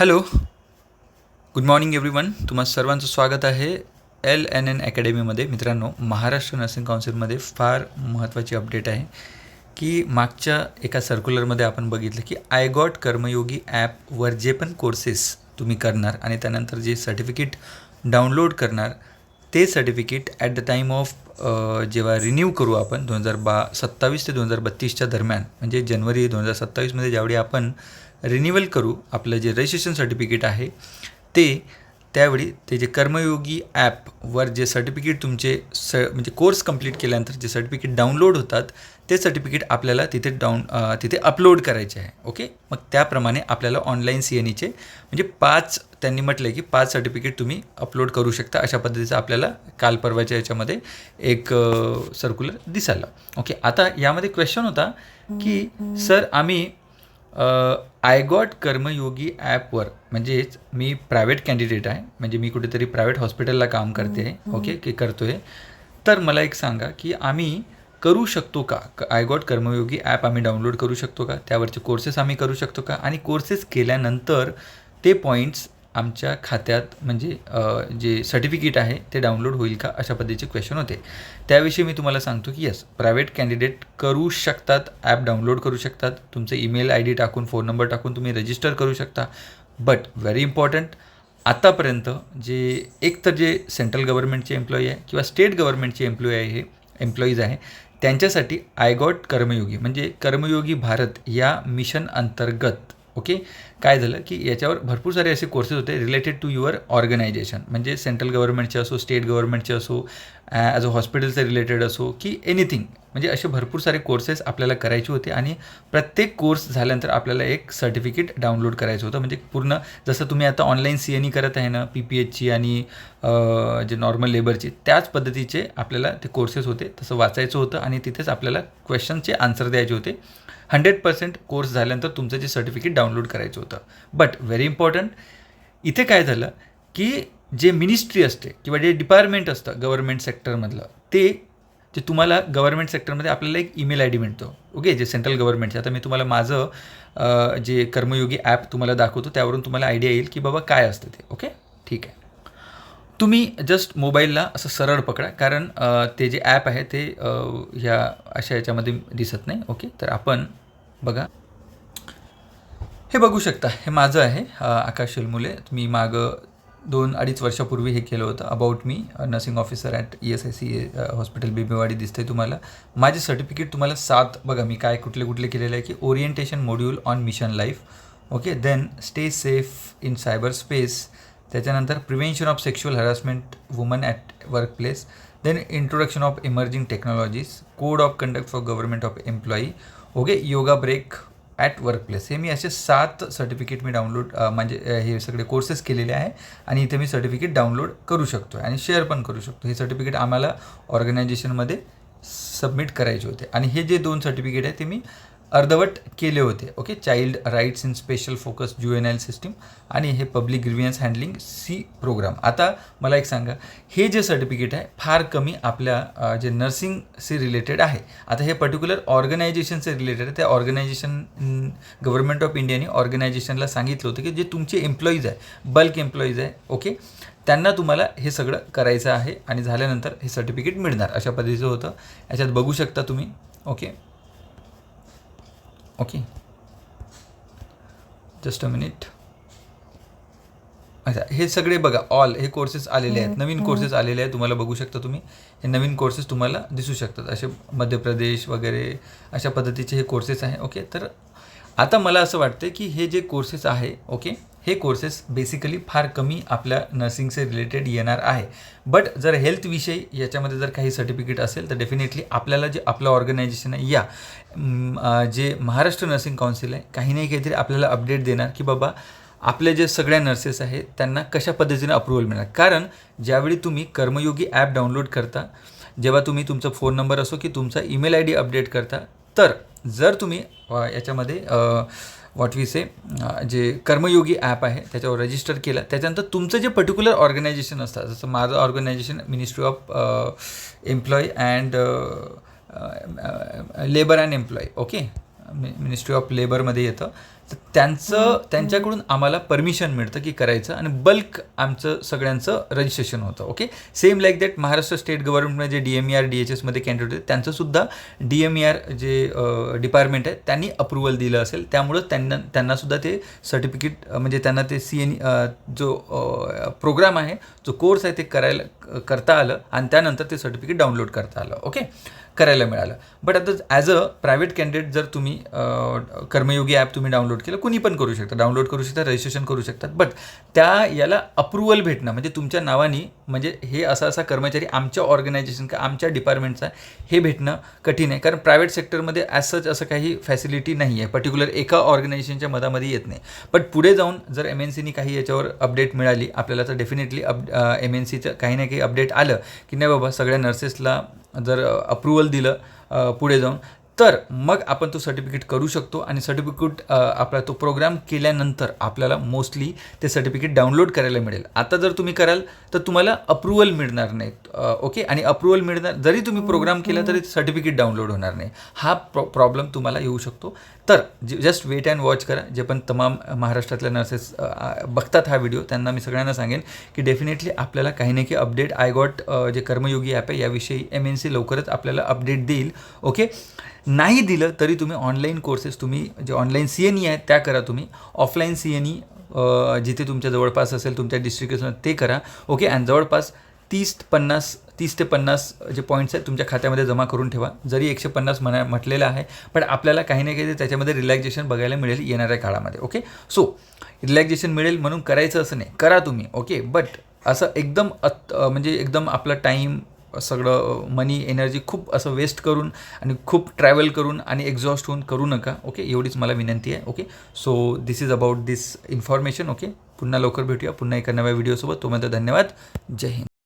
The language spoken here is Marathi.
Hello, good morning everyone. तुम्हा सर्वांचं स्वागत आहे LNN अकॅडमीमध्ये. मित्रांनो, महाराष्ट्र नर्सिंग काउन्सिलमध्ये फार महत्त्वाची अपडेट आहे की मागच्या एका सर्क्युलरमध्ये आपण बघितलं की आय गॉट कर्मयोगी ॲपवर जे पण कोर्सेस तुम्ही करणार आणि त्यानंतर जे सर्टिफिकेट डाउनलोड करणार ते certificate at the time of जेव्हा रिन्यू करू आपण 2027 ते 2032च्या दरम्यान, म्हणजे जानेवारी 2027मध्ये ज्यावेळी आपण रिन्युअल करू आपलं जे रजिस्ट्रेशन सर्टिफिकेट आहे त्यावेळी ते जे कर्मयोगी ॲपवर जे सर्टिफिकेट तुमचे म्हणजे कोर्स कंप्लीट केल्यानंतर जे सर्टिफिकेट डाउनलोड होतात ते सर्टिफिकेट आपल्याला तिथे अपलोड करायचे आहे. ओके, मग त्याप्रमाणे आपल्याला ऑनलाईन CNEचे म्हणजे 5 त्यांनी म्हटलं आहे की 5 सर्टिफिकेट तुम्ही अपलोड करू शकता. अशा पद्धतीचं आपल्याला काल परवाच्या याच्यामध्ये एक सर्क्युलर दिसायला. ओके, आता यामध्ये क्वेश्चन होता की सर आम्ही आय गॉट कर्मयोगी ॲपवर, म्हणजेच मी प्रायव्हेट कॅन्डिडेट आहे, म्हणजे मी कुठेतरी प्रायव्हेट हॉस्पिटलला काम करते आहे, ओके, की करतो आहे. तर मला एक सांगा की आम्ही करू शकतो का, आय गॉट कर्मयोगी ॲप आम्ही डाउनलोड करू शकतो का, त्यावरचे कोर्सेस आम्ही करू शकतो का, आणि कोर्सेस केल्यानंतर ते पॉईंट्स आमच्या खात्यात म्हणजे जे सर्टिफिकेट आहे ते डाउनलोड होईल का, अशा पद्धतीचे क्वेश्चन होते. त्याविषयी मी तुम्हाला सांगतो की येस, प्रायव्हेट कॅन्डिडेट करू शकतात, ॲप डाउनलोड करू शकतात, तुमचं ईमेल ID टाकून फोन नंबर टाकून तुम्ही रजिस्टर करू शकता. बट व्हेरी इम्पॉर्टंट, आतापर्यंत एक तर जे सेंट्रल गव्हर्नमेंटचे एम्प्लॉई आहे किंवा स्टेट गव्हर्नमेंटचे एम्प्लॉईज आहे त्यांच्यासाठी आय गॉट कर्मयोगी म्हणजे कर्मयोगी भारत या मिशन अंतर्गत ओके काय झालं की याच्यावर भरपूर सारे असे कोर्सेस होते रिलेटेड टू युअर ऑर्गनायझेशन, म्हणजे सेंट्रल गव्हर्नमेंटचे असो, स्टेट गव्हर्नमेंटचे असो, ॲज अ हॉस्पिटलचे रिलेटेड असो की एनिथिंग, म्हणजे असे भरपूर सारे कोर्सेस आपल्याला करायचे होते. आणि प्रत्येक कोर्स झाल्यानंतर आपल्याला एक सर्टिफिकेट डाउनलोड करायचं होतं. म्हणजे पूर्ण जसं तुम्ही आता ऑनलाईन CNE करत आहे ना, PPHची आणि जे नॉर्मल लेबरची, त्याच पद्धतीचे आपल्याला ते कोर्सेस होते. तसं वाचायचं होतं आणि तिथेच आपल्याला क्वेश्चनचे आन्सर द्यायचे होते. 100% कोर्स झाल्यानंतर तुमचं जे सर्टिफिकेट डाउनलोड करायचं होतं. बट व्हेरी इम्पॉर्टंट, इथे काय झालं की जे मिनिस्ट्री असते किंवा जे डिपार्टमेंट असतं गव्हर्नमेंट सेक्टरमधलं, ते जे तुम्हाला गव्हर्नमेंट सेक्टरमध्ये आपल्याला एक ईमेल ID मिळतो. ओके, जे सेंट्रल गव्हर्नमेंटचे. आता मी तुम्हाला माझं जे कर्मयोगी ॲप तुम्हाला दाखवतो, त्यावरून तुम्हाला आयडिया येईल की बाबा काय असतं ते. ओके, ठीक आहे. तुम्ही जस्ट मोबाईलला असं सरळ पकडा, कारण ते जे ॲप आहे ते ह्या अशा याच्यामध्ये दिसत नाही. ओके, तर आपण बघा, हे बघू शकता, हे माझं आहे आकाश शिलमुले. मी मागं 2-2.5 वर्षापूर्वी हे केलं होतं. About me nursing officer at ESIC hospital Bibwewadi दिसते तुम्हाला. माझे सर्टिफिकेट तुम्हाला 7 बघा मी काय कुठले केलेलं आहे की orientation module on mission life, okay, then stay safe in cyber space, त्याच्यानंतर prevention of sexual harassment woman at workplace, then introduction of emerging technologies, code of conduct for government of employee, okay, yoga break at workplace. हे मी असे 7 सर्टिफिकेट मी डाउनलोड म्हणजे हे सगळे कोर्सेस केलेले आहे आणि इथे मी सर्टिफिकेट डाउनलोड करू शकतो आणि शेअर पण करू शकतो. हे सर्टिफिकेट आम्हाला ऑर्गनायझेशनमध्ये सबमिट करायचे होते आणि हे जे 2 सर्टिफिकेट आहे ते मी अर्धवट केले होते. Okay, child rights in special focus juvenile system आणि हे public grievance handling C program. आता मला एक सांगा, हे जे सर्टिफिकेट आहे फार कमी आपल्या जे नर्सिंगशी रिलेटेड आहे. आता हे पर्टिक्युलर ऑर्गनायझेशनचे रिलेटेड आहे. त्या ऑर्गनायझेशन गव्हर्नमेंट ऑफ इंडियाने ऑर्गनायझेशनला सांगितलं होतं की जे तुमचे एम्प्लॉईज आहे, बल्क एम्प्लॉईज आहे, ओके, त्यांना तुम्हाला हे सगळं करायचं आहे आणि झाल्यानंतर हे सर्टिफिकेट मिळणार, अशा पद्धतीचं होतं. याच्यात बघू शकता तुम्ही. Okay okay, just a minute. अच्छा, हे सगळे बघा, ऑल हे कोर्सेस आलेले आहेत, नवीन कोर्सेस आलेले आहेत, तुम्हाला बघू शकता तुम्ही. हे नवीन कोर्सेस तुम्हाला दिसू शकतात, असे मध्य प्रदेश वगैरे अशा पद्धतीचे हे कोर्सेस आहे. ओके, तर आता मला असं वाटतं की हे जे कोर्सेस आहे, ओके, हे कोर्सेस बेसिकली फार कमी आपल्या नर्सिंगचे रिलेटेड येणार आहे. बट जर हेल्थविषयी याच्यामध्ये जर काही सर्टिफिकेट असेल तर डेफिनेटली आपल्याला जे आपलं ऑर्गनायझेशन आहे या जे महाराष्ट्र नर्सिंग काउन्सिल आहे, काही नाही काहीतरी आपल्याला अपडेट देणार की बाबा आपले जे सगळ्या नर्सेस आहेत त्यांना कशा पद्धतीने अप्रुव्हल मिळणार. कारण ज्यावेळी तुम्ही कर्मयोगी ॲप डाउनलोड करता, जेव्हा तुम्ही तुमचा फोन नंबर असो की तुमचा ईमेल ID अपडेट करता, तर जर तुम्ही याच्यामध्ये व्हॉट वी से जे कर्मयोगी ॲप आहे त्याच्यावर रजिस्टर केलं, त्याच्यानंतर तुमचं जे पर्टिक्युलर ऑर्गनायझेशन असतं, जसं माझं organisation ministry of employee and labour and employee, okay, ministry of लेबरमध्ये येतं. तर त्यांच्याकडून आम्हाला परमिशन मिळतं की करायचं आणि बल्क आमचं सगळ्यांचं रजिस्ट्रेशन होतं. Okay, same like that Maharashtra state गव्हर्नमेंटमध्ये जे DMER DHSमध्ये कॅन्डिडेट होते त्यांचंसुद्धा DMER जे डिपार्टमेंट आहे त्यांनी अप्रुव्हल दिलं असेल, त्यामुळं त्यांनासुद्धा ते सर्टिफिकेट म्हणजे त्यांना ते जो प्रोग्राम आहे, जो कोर्स आहे ते करता आलं आणि त्यानंतर ते सर्टिफिकेट डाउनलोड करता आलं. ओके, करायला मिळालं. बट आता ॲज अ प्रायव्हेट कॅन्डिडेट जर तुम्ही कर्मयोगी ॲप तुम्ही डाउनलोड केलं, कुणी पण करू शकता, डाउनलोड करू शकता, रजिस्ट्रेशन करू शकतात. बट याला अप्रुव्हल भेटणं म्हणजे तुमच्या नावाने म्हणजे हे असा कर्मचारी आमच्या ऑर्गनायझेशन का आमच्या डिपार्टमेंटचा हे भेटणं कठीण आहे. कारण प्रायव्हेट सेक्टरमध्ये ॲज सच असं काही फॅसिलिटी नाही आहे, पर्टिक्युलर एका ऑर्गनायझेशनच्या मधामध्ये येत नाही. बट पुढे जाऊन जर MNCनी काही याच्यावर अपडेट मिळाली आपल्याला, तर डेफिनेटली MNCचं काही ना काही अपडेट आलं की नाही बाबा सगळ्या नर्सेसला जर अप्रुव्हल दिलं पुढे जाऊन, तर मग आपण तो सर्टिफिकेट करू शकतो आणि सर्टिफिकेट आपला तो प्रोग्राम केल्यानंतर आपल्याला मोस्टली ते सर्टिफिकेट डाउनलोड करायला मिळेल. आता जर तुम्ही कराल तर तुम्हाला अप्रुव्हल मिळणार नाहीत. ओके, आणि अप्रुव्हल मिळणार जरी तुम्ही प्रोग्राम केला तरी सर्टिफिकेट डाउनलोड होणार नाही. हा प्रॉब्लेम तुम्हाला येऊ शकतो. तर जस्ट वेट अँड वॉच करा. जे पण तमाम महाराष्ट्रातल्या नर्सेस बघतात हा व्हिडिओ त्यांना मी सगळ्यांना सांगेन की डेफिनेटली आपल्याला काही ना काही अपडेट जे कर्मयोगी ॲप आहे याविषयी MNC लवकरच आपल्याला अपडेट देईल. ओके, नाही दिलं तरी तुम्ही ऑनलाईन कोर्सेस तुम्ही जे ऑनलाईन CNE आहेत त्या करा. तुम्ही ऑफलाईन CNE जिथे तुमच्या जवळपास असेल तुमच्या डिस्ट्रिक्टमध्ये ते करा. ओके, आणि जवळपास 30 ते 50 जे पॉईंट्स आहेत तुमच्या खात्यामध्ये जमा करून ठेवा. जरी 150 म्हटलेलं आहे, पण आपल्याला काही ना काही त्याच्यामध्ये रिलॅक्सेशन बघायला मिळेल येणाऱ्या काळामध्ये. ओके, सो रिलॅक्सेशन मिळेल म्हणून करायचं असं नाही, करा तुम्ही. ओके, बट असं एकदम म्हणजे एकदम आपला टाईम सगळं मनी एनर्जी खूप असं वेस्ट करून आणि खूप ट्रॅव्हल करून आणि एक्झॉस्ट होऊन करू नका. ओके, एवढीच मला विनंती आहे. Okay, so this is about this information. Okay, पुन्हा लवकर भेटूया पुन्हा एका नव्या व्हिडिओसोबत. तोपर्यंत धन्यवाद. जय हिंद.